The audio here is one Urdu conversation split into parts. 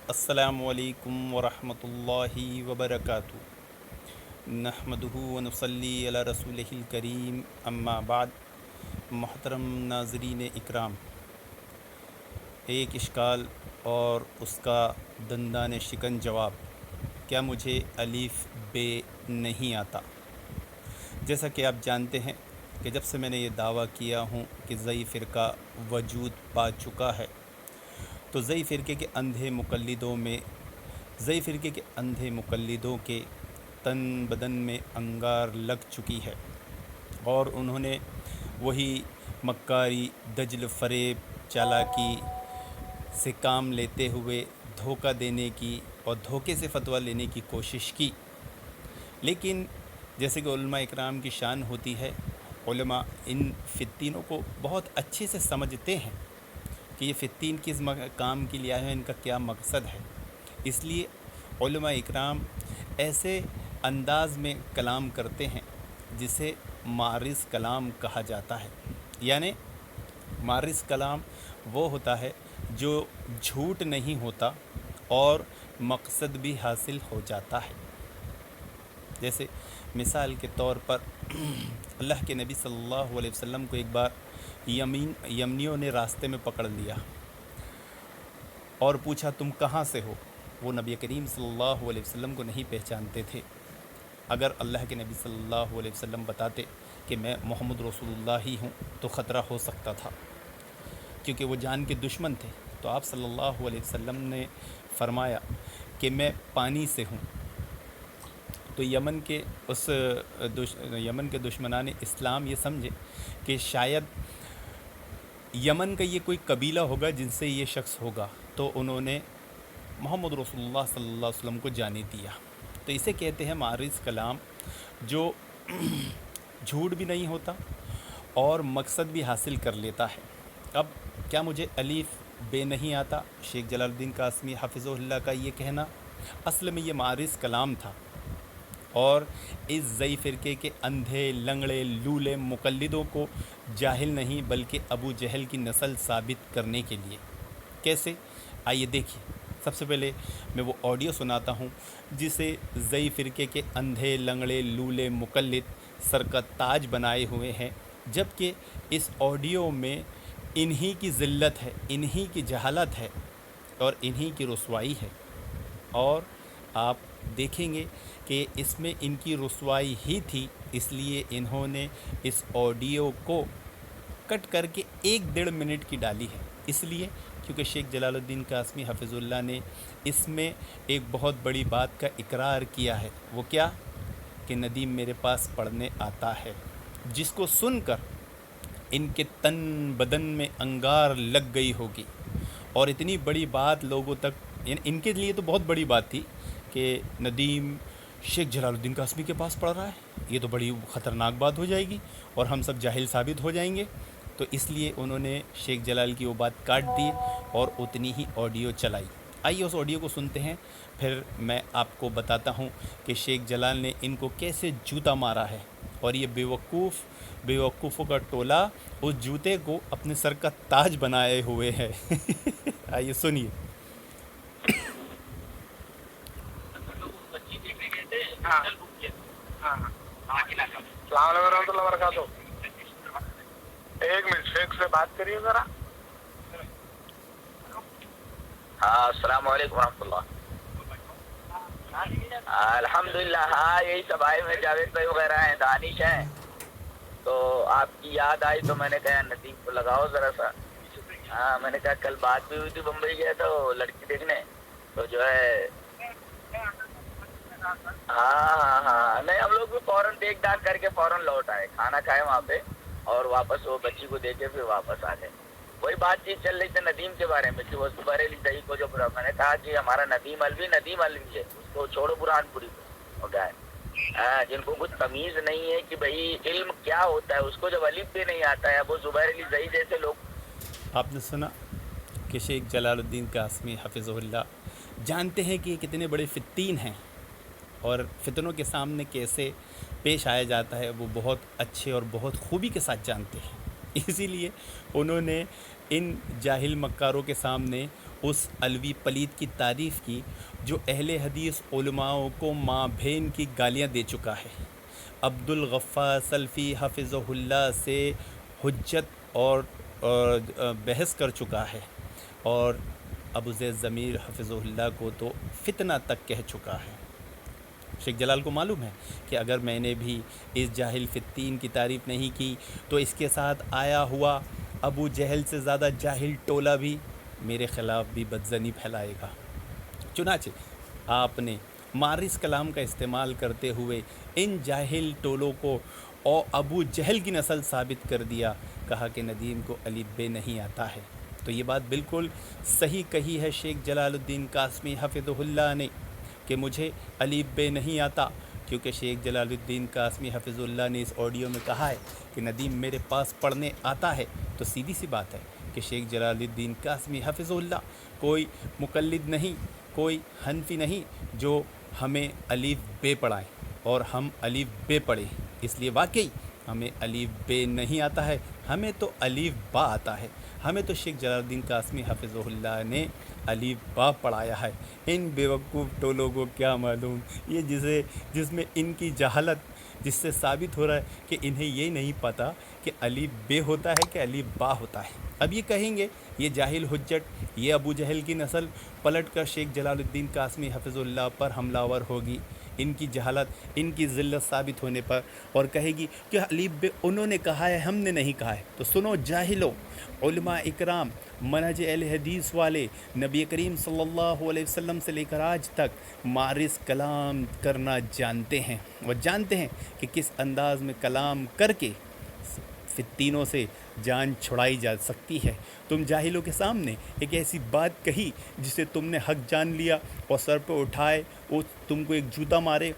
السلام علیکم ورحمۃ اللہ وبرکاتہ۔ نحمدہ ونصلی علی رسولہ الکریم، اما بعد۔ محترم ناظرین اکرام، ایک اشکال اور اس کا دندان شکن جواب: کیا مجھے الف بے نہیں آتا؟ جیسا کہ آپ جانتے ہیں کہ جب سے میں نے یہ دعویٰ کیا ہوں کہ زئی فرقہ وجود پا چکا ہے، تو زئی فرقے کے اندھے مقلدوں کے تن بدن میں انگار لگ چکی ہے، اور انہوں نے وہی مکاری، دجل، فریب، چالاکی سے کام لیتے ہوئے دھوکہ دینے کی اور دھوکے سے فتویٰ لینے کی کوشش کی۔ لیکن جیسے کہ علماء اکرام کی شان ہوتی ہے، علماء ان فتینوں کو بہت اچھے سے سمجھتے ہیں کہ یہ فتین کس کام کے لیے آئے ہیں، ان کا کیا مقصد ہے۔ اس لیے علماء اکرام ایسے انداز میں کلام کرتے ہیں جسے معرض کلام کہا جاتا ہے۔ یعنی معرض کلام وہ ہوتا ہے جو جھوٹ نہیں ہوتا اور مقصد بھی حاصل ہو جاتا ہے۔ جیسے مثال کے طور پر اللہ کے نبی صلی اللہ علیہ وسلم کو ایک بار یمنیوں نے راستے میں پکڑ لیا اور پوچھا، تم کہاں سے ہو؟ وہ نبی کریم صلی اللہ علیہ وسلم کو نہیں پہچانتے تھے۔ اگر اللہ کے نبی صلی اللہ علیہ وسلم بتاتے کہ میں محمد رسول اللہ ہی ہوں تو خطرہ ہو سکتا تھا، کیونکہ وہ جان کے دشمن تھے۔ تو آپ صلی اللہ علیہ وسلم نے فرمایا کہ میں پانی سے ہوں۔ تو یمن کے دشمنان اسلام یہ سمجھے کہ شاید یمن کا یہ کوئی قبیلہ ہوگا جن سے یہ شخص ہوگا، تو انہوں نے محمد رسول اللہ صلی اللہ علیہ وسلم کو جانے دیا۔ تو اسے کہتے ہیں معرض کلام، جو جھوٹ بھی نہیں ہوتا اور مقصد بھی حاصل کر لیتا ہے۔ اب کیا مجھے الف بے نہیں آتا؟ شیخ جلال الدین قاسمی حفظہ اللہ کا یہ کہنا، اصل میں یہ معرض کلام تھا، اور اس زئی فرقے کے اندھے، لنگڑے، لولے مقلدوں کو جاہل نہیں بلکہ ابو جہل کی نسل ثابت کرنے کے لیے۔ کیسے؟ آئیے دیکھیے۔ سب سے پہلے میں وہ آڈیو سناتا ہوں جسے زئی فرقے کے اندھے، لنگڑے، لولے مقلد سر کا تاج بنائے ہوئے ہیں، جبکہ اس آڈیو میں انہی کی ذلت ہے، انہی کی جہالت ہے اور انہی کی رسوائی ہے، اور آپ دیکھیں گے کہ اس میں ان کی رسوائی ہی تھی، اس لیے انہوں نے اس آڈیو کو کٹ کر کے 1.5 منٹ کی ڈالی ہے۔ اس لیے کیونکہ شیخ جلال الدین قاسمی حفظ اللہ نے اس میں ایک بہت بڑی بات کا اقرار کیا ہے۔ وہ کیا؟ کہ ندیم میرے پاس پڑھنے آتا ہے، جس کو سن کر ان کے تن بدن میں انگار لگ گئی ہوگی۔ اور اتنی بڑی بات لوگوں تک، یعنی ان کے لیے تو بہت بڑی بات تھی کہ ندیم شیخ جلال الدین قاسمی کے پاس پڑھ رہا ہے، یہ تو بڑی خطرناک بات ہو جائے گی اور ہم سب جاہل ثابت ہو جائیں گے۔ تو اس لیے انہوں نے شیخ جلال کی وہ بات کاٹ دی اور اتنی ہی آڈیو چلائی۔ آئیے اس آڈیو کو سنتے ہیں، پھر میں آپ کو بتاتا ہوں کہ شیخ جلال نے ان کو کیسے جوتا مارا ہے، اور یہ بیوقوفوں کا ٹولہ اس جوتے کو اپنے سر کا تاج بنائے ہوئے ہے۔ آئیے سنیے۔ السلام علیکم ورحمۃ اللہ وبرکاتہ۔ ایک منٹ، شیخ سے بات کریے ذرا۔ ہاں، السلام علیکم ورحمۃ اللہ۔ الحمدللہ، ہاں یہی سب آئے ہوئے، جاوید بھائی وغیرہ ہیں، دانش ہیں، تو آپ کی یاد آئی تو میں نے کہا ندیم کو لگاؤ ذرا سا۔ ہاں، میں نے کہا کل بات بھی ہوئی تھی، بمبئی گیا تھا وہ لڑکی دیکھنے، تو جو ہے ہاں نہیں، ہم لوگ بھی فوراً دیکھ داکھ کر کے فوراً لوٹ آئے، کھانا کھائے وہاں پہ اور واپس وہ بچی کو دیکھے پھر واپس آ گئے۔ وہی بات چیت چل رہی تھی ندیم کے بارے میں کہ وہ بریلی دہی کو جو میں نے کہا کہ ہمارا ندیم الوی ہے، اس کو چھوڑو برہان پوری کو، ہو گیا ہے جن کو کچھ تمیز نہیں ہے کہ بھائی علم کیا ہوتا ہے، اس کو جب الف بھی نہیں آتا ہے، وہ زبیر علی دہی جیسے لوگ۔ آپ نے سنا کہ شیخ جلال الدین قاسمی حفظہ اللہ جانتے ہیں کہ یہ کتنے بڑے فتین ہیں اور فتنوں کے سامنے کیسے پیش آیا جاتا ہے، وہ بہت اچھے اور بہت خوبی کے ساتھ جانتے ہیں۔ اسی لیے انہوں نے ان جاہل مکاروں کے سامنے اس علوی پلید کی تعریف کی جو اہل حدیث علماء کو ماں بہن کی گالیاں دے چکا ہے، عبد الغفار سلفی حفظہ اللہ سے حجت اور بحث کر چکا ہے، اور ابو زید ضمیر حفظہ اللہ کو تو فتنہ تک کہہ چکا ہے۔ شیخ جلال کو معلوم ہے کہ اگر میں نے بھی اس جاہل فتین کی تعریف نہیں کی تو اس کے ساتھ آیا ہوا ابو جہل سے زیادہ جاہل ٹولہ بھی میرے خلاف بھی بدظنی پھیلائے گا۔ چنانچہ آپ نے مارس کلام کا استعمال کرتے ہوئے ان جاہل ٹولوں کو اور ابو جہل کی نسل ثابت کر دیا، کہا کہ ندیم کو الف ب نہیں آتا ہے۔ تو یہ بات بالکل صحیح کہی ہے شیخ جلال الدین قاسمی حفظہ اللہ نے کہ مجھے الف ب نہیں آتا، کیونکہ شیخ جلال الدین قاسمی حفظہ اللہ نے اس آڈیو میں کہا ہے کہ ندیم میرے پاس پڑھنے آتا ہے۔ تو سیدھی سی بات ہے کہ شیخ جلال الدین قاسمی حفظہ اللہ کوئی مقلد نہیں، کوئی حنفی نہیں جو ہمیں الف ب پڑھائیں اور ہم الف ب پڑھیں۔ اس لیے واقعی ہمیں الف ب نہیں آتا ہے، ہمیں تو الف با آتا ہے۔ ہمیں تو شیخ جلال الدین قاسمی حفظہ اللہ نے الف با پڑھایا ہے۔ ان بیوقوف ٹولوں کو کیا معلوم، یہ جس میں ان کی جہالت، جس سے ثابت ہو رہا ہے کہ انہیں یہ نہیں پتہ کہ الف ب ہوتا ہے کہ الف با ہوتا ہے۔ اب یہ کہیں گے یہ جاہل حجت، یہ ابو جہل کی نسل پلٹ کر شیخ جلال الدین قاسمی حفظہ اللہ پر حملہ آور ہوگی، ان کی جہالت، ان کی ذلت ثابت ہونے پر، اور کہے گی کہ الف ب انہوں نے کہا ہے، ہم نے نہیں کہا ہے۔ تو سنو جاہلو، علماء اکرام، منہج اہل حدیث والے نبی کریم صلی اللہ علیہ وسلم سے لے کر آج تک مارس کلام کرنا جانتے ہیں، اور جانتے ہیں کہ کس انداز میں کلام کر کے فتینوں سے جان چھڑائی جا سکتی ہے۔ تم جاہلوں کے سامنے ایک ایسی بات کہی جسے تم نے حق جان لیا اور سر پہ اٹھائے، وہ تم کو ایک جوتا مارے،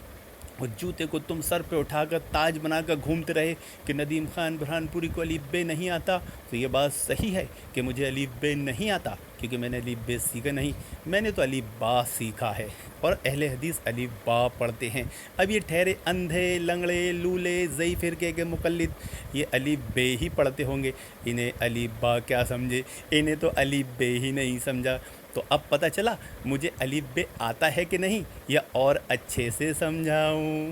اور جوتے کو تم سر پہ اٹھا کر تاج بنا کر گھومتے رہے کہ ندیم خان برہان پوری کو الف ب نہیں آتا۔ تو یہ بات صحیح ہے کہ مجھے الف ب نہیں آتا، کیونکہ میں نے الف ب سیکھا نہیں، میں نے تو الف با سیکھا ہے، اور اہل حدیث الف با پڑھتے ہیں۔ اب یہ ٹھہرے اندھے، لنگڑے، لولے، ضعیف فرقے کے مقلد یہ الف ب ہی پڑھتے ہوں گے، انہیں الف با کیا سمجھے، انہیں تو الف ب ہی نہیں سمجھا۔ تو اب پتہ چلا مجھے الف ب آتا ہے کہ نہیں، یا اور اچھے سے سمجھاؤں۔